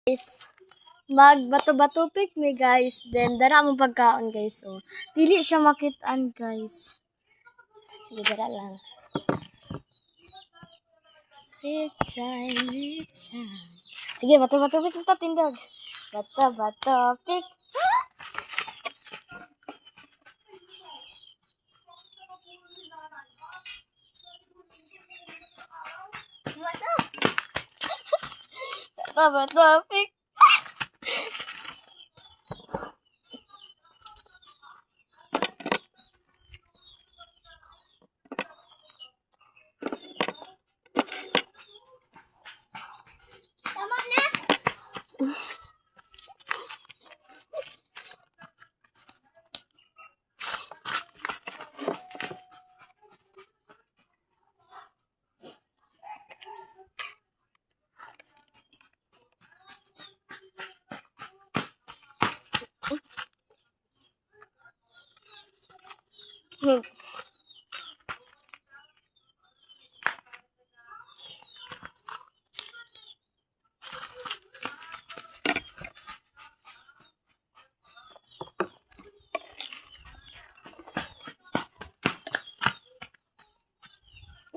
Guys, magbato-bato pick me guys. Then dara mo pagkaon guys. So, dili siya makitaan guys. Sige, dara lang. Richard. Sige, bato-bato pick kita tindog. Bato-bato pick. Bato-bato pick. Tama na.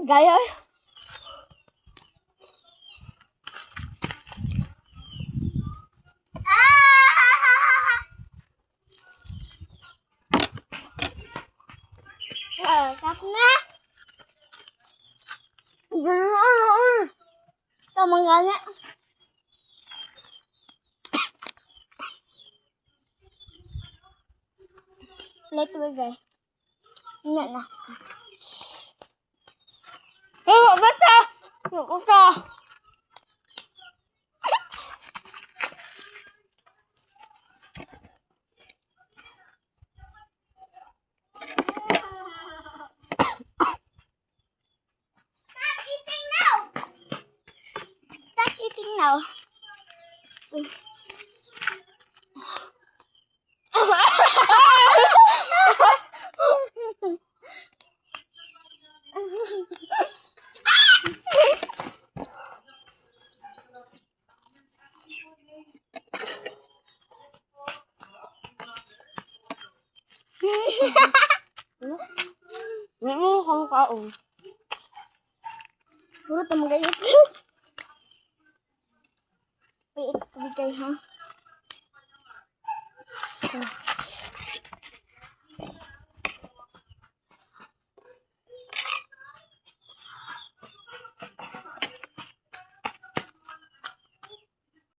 Gaya. Tap na. Tama nga na. Plate mo guys. Nga na. Oh, bata! Bata! Stop eating now! Stop eating now. Ano kang kaon? Puro tamagayit. Wait, tabigay ha.